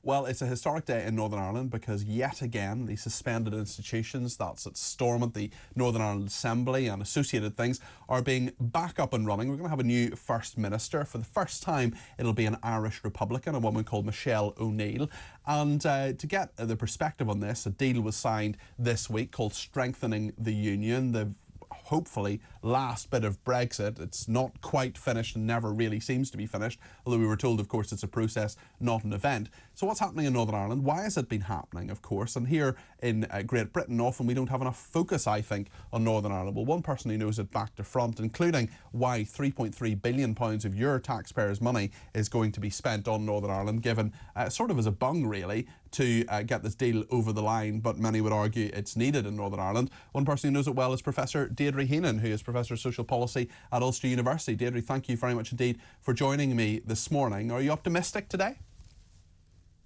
Well, it's a historic day in Northern Ireland because yet again the suspended institutions, that's at Stormont, the Northern Ireland Assembly and associated things, are being back up and running. We're going to have a new First Minister. For the first time, it'll be an Irish Republican, a woman called Michelle O'Neill. And to get the perspective on this, a deal was signed this week called Strengthening the Union. The hopefully last bit of Brexit. It's not quite finished and never really seems to be finished, although we were told, of course, it's a process, not an event. So what's happening in Northern Ireland? Why has it been happening, of course? And here in Great Britain, often we don't have enough focus, I think, on Northern Ireland. Well, one person who knows it back to front, including why £3.3 billion of your taxpayers' money is going to be spent on Northern Ireland, given sort of as a bung, really, to get this deal over the line, but many would argue it's needed in Northern Ireland. One person who knows it well is Professor Deirdre Heenan, who is Professor of Social Policy at Ulster University. Deirdre, thank you very much indeed for joining me this morning. Are you optimistic today?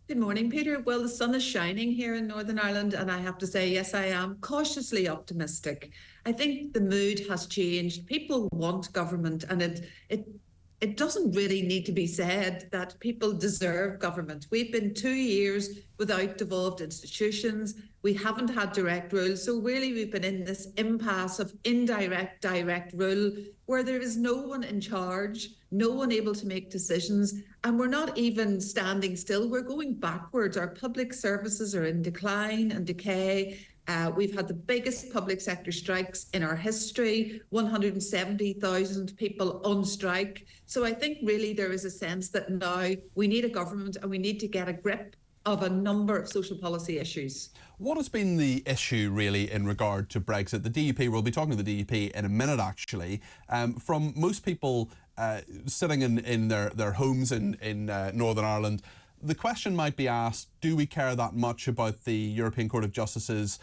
Good morning, Peter. Well, the sun is shining here in Northern Ireland, and I have to say, yes, I am cautiously optimistic. I think the mood has changed. People want government, and it doesn't really need to be said that people deserve government. We've been 2 years without devolved institutions. We haven't had direct rule. So really we've been in this impasse of indirect, direct rule where there is no one in charge, no one able to make decisions, and we're not even standing still. We're going backwards. Our public services are in decline and decay. We've had the biggest public sector strikes in our history, 170,000 people on strike. So I think really there is a sense that now we need a government and we need to get a grip of a number of social policy issues. What has been the issue really in regard to Brexit? The DUP, we'll be talking to the DUP in a minute actually. From most people sitting in their homes in Northern Ireland, the question might be asked, do we care that much about the European Court of Justice's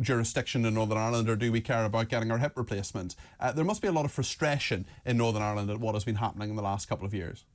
jurisdiction in Northern Ireland, or do we care about getting our hip replacement? There must be a lot of frustration in Northern Ireland at what has been happening in the last couple of years.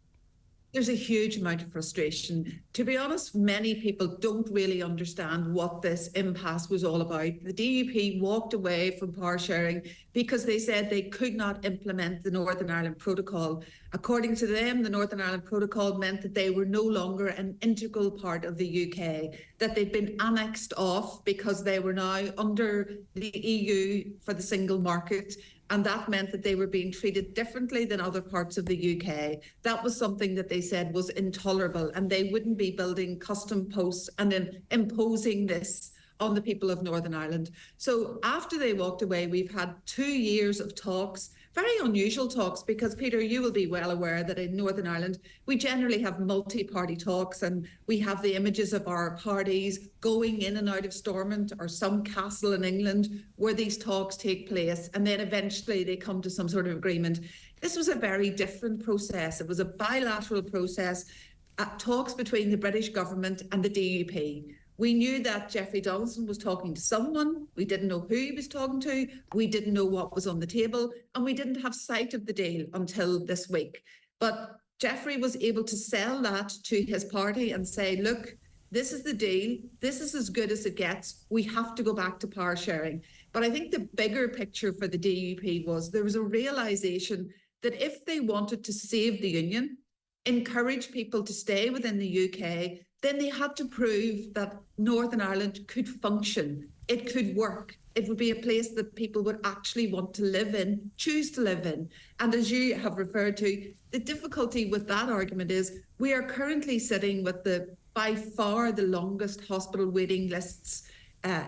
There's a huge amount of frustration. To be honest, many people don't really understand what this impasse was all about. The DUP walked away from power sharing because they said they could not implement the Northern Ireland Protocol. According to them, the Northern Ireland Protocol meant that they were no longer an integral part of the UK, that they'd been annexed off because they were now under the EU for the single market. And that meant that they were being treated differently than other parts of the UK. That was something that they said was intolerable, and they wouldn't be building custom posts and then imposing this on the people of Northern Ireland. So after they walked away, we've had 2 years of talks, very unusual talks, because Peter, you will be well aware that in Northern Ireland, we generally have multi-party talks, and we have the images of our parties going in and out of Stormont or some castle in England where these talks take place, and then eventually they come to some sort of agreement. This was a very different process. It was a bilateral process, talks between the British government and the DUP. We knew that Jeffrey Donaldson was talking to someone. We didn't know who he was talking to. We didn't know what was on the table, and we didn't have sight of the deal until this week. But Jeffrey was able to sell that to his party and say, look, this is the deal. This is as good as it gets. We have to go back to power sharing. But I think the bigger picture for the DUP was there was a realisation that if they wanted to save the union, encourage people to stay within the UK, then they had to prove that Northern Ireland could function. It could work. It would be a place that people would actually want to live in, choose to live in. And as you have referred to, the difficulty with that argument is we are currently sitting with by far the longest hospital waiting lists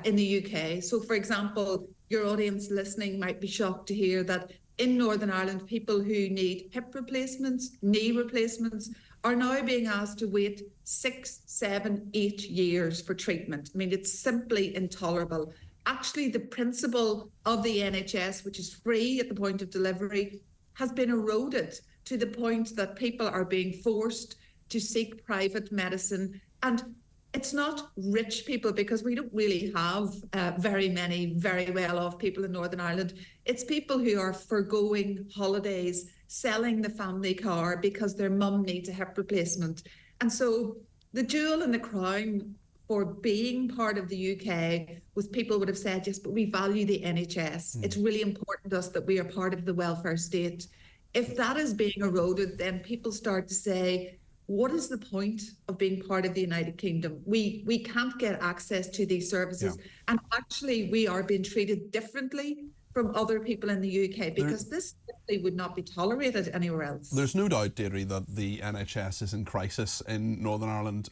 in the UK. So, for example, your audience listening might be shocked to hear that in Northern Ireland, people who need hip replacements, knee replacements, are now being asked to wait 6, 7, 8 years for treatment. I mean, it's simply intolerable. Actually, the principle of the NHS, which is free at the point of delivery, has been eroded to the point that people are being forced to seek private medicine. And it's not rich people, because we don't really have very many very well-off people in Northern Ireland. It's people who are forgoing holidays, selling the family car because their mum needs a hip replacement. And so the jewel in the crown for being part of the UK was people would have said, yes, but we value the NHS. It's really important to us that we are part of the welfare state. If that is being eroded, then people start to say, what is the point of being part of the United Kingdom? We can't get access to these services. Yeah. And actually, we are being treated differently from other people in the UK because this simply would not be tolerated anywhere else. There's no doubt, Deirdre, that the NHS is in crisis in Northern Ireland.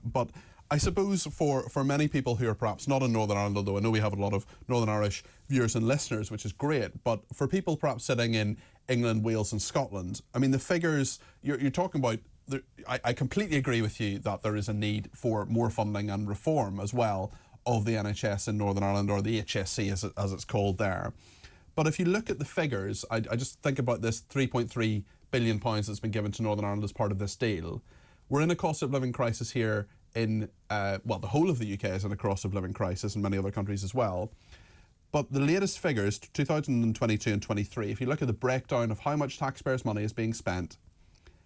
But I suppose for many people who are perhaps not in Northern Ireland, although I know we have a lot of Northern Irish viewers and listeners, which is great, but for people perhaps sitting in England, Wales and Scotland, I mean, the figures you're talking about, I completely agree with you that there is a need for more funding and reform as well of the NHS in Northern Ireland, or the HSC as it's called there. But if you look at the figures, I just think about this £3.3 billion that's been given to Northern Ireland as part of this deal. We're in a cost of living crisis here in, the whole of the UK is in a cost of living crisis, and many other countries as well. But the latest figures, 2022 and 23, if you look at the breakdown of how much taxpayers' money is being spent,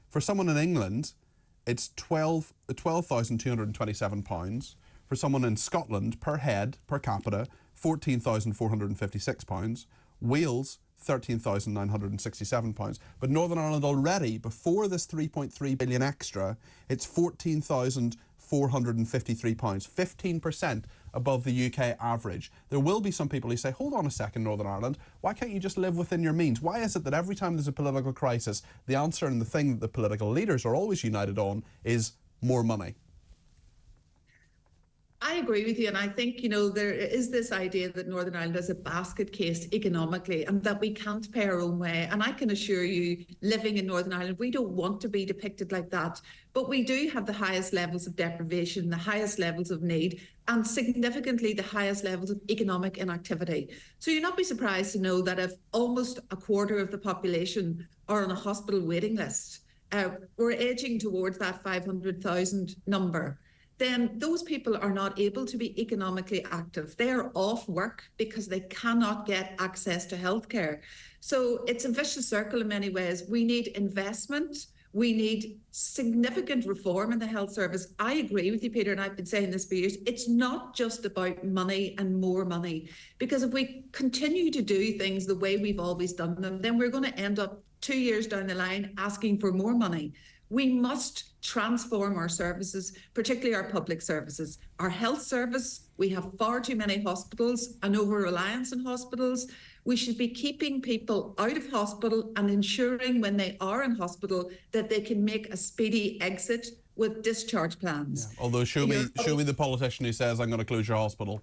for someone in England, it's £12,227. For someone in Scotland, per head, per capita, £14,456. Wales, £13,967. But Northern Ireland already, before this 3.3 billion extra, it's £14,453, 15% above the UK average. There will be some people who say, hold on a second, Northern Ireland, why can't you just live within your means? Why is it that every time there's a political crisis, the answer and the thing that the political leaders are always united on is more money? I agree with you, and I think, there is this idea that Northern Ireland is a basket case economically and that we can't pay our own way. And I can assure you, living in Northern Ireland, we don't want to be depicted like that. But we do have the highest levels of deprivation, the highest levels of need, and significantly the highest levels of economic inactivity. So you'll not be surprised to know that if almost a quarter of the population are on a hospital waiting list, we're edging towards that 500,000 number. Then those people are not able to be economically active. They are off work because they cannot get access to healthcare. So it's a vicious circle in many ways. We need investment. We need significant reform in the health service. I agree with you, Peter, and I've been saying this for years. It's not just about money and more money, because if we continue to do things the way we've always done them, then we're going to end up 2 years down the line asking for more money. We must transform our services, particularly our public services. Our health service, we have far too many hospitals, an over-reliance on hospitals. We should be keeping people out of hospital and ensuring when they are in hospital that they can make a speedy exit with discharge plans. Yeah. Although show me the politician who says, I'm going to close your hospital.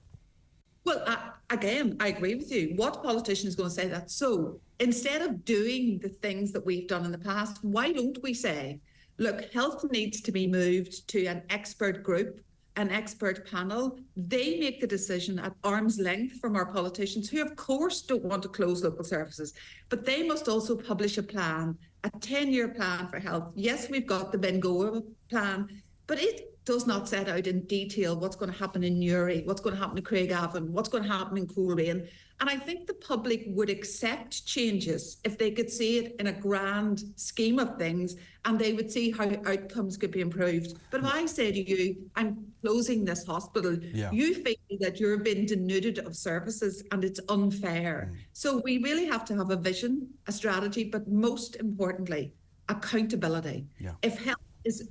Well, again, I agree with you. What politician is going to say that? So instead of doing the things that we've done in the past, why don't we say, look, health needs to be moved to an expert group, an expert panel. They make the decision at arm's length from our politicians, who of course don't want to close local services, but they must also publish a plan, a 10-year plan for health. Yes, we've got the Bengoa plan, but it does not set out in detail what's going to happen in Newry, what's going to happen in Craigavon, what's going to happen in Coleraine. And I think the public would accept changes if they could see it in a grand scheme of things, and they would see how outcomes could be improved. But if I say to you, I'm closing this hospital, you feel that you're being denuded of services and it's unfair. So we really have to have a vision, a strategy, but most importantly, accountability. If health is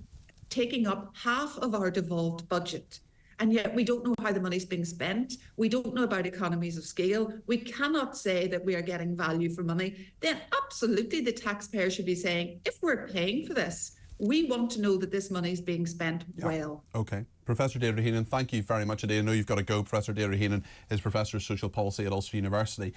taking up half of our devolved budget, and yet we don't know how the money's being spent, we don't know about economies of scale, we cannot say that we are getting value for money, then absolutely the taxpayer should be saying, if we're paying for this, we want to know that this money is being spent well. Okay. Professor Deirdre Heenan, thank you very much indeed. I know you've got to go. Professor Deirdre Heenan is Professor of Social Policy at Ulster University.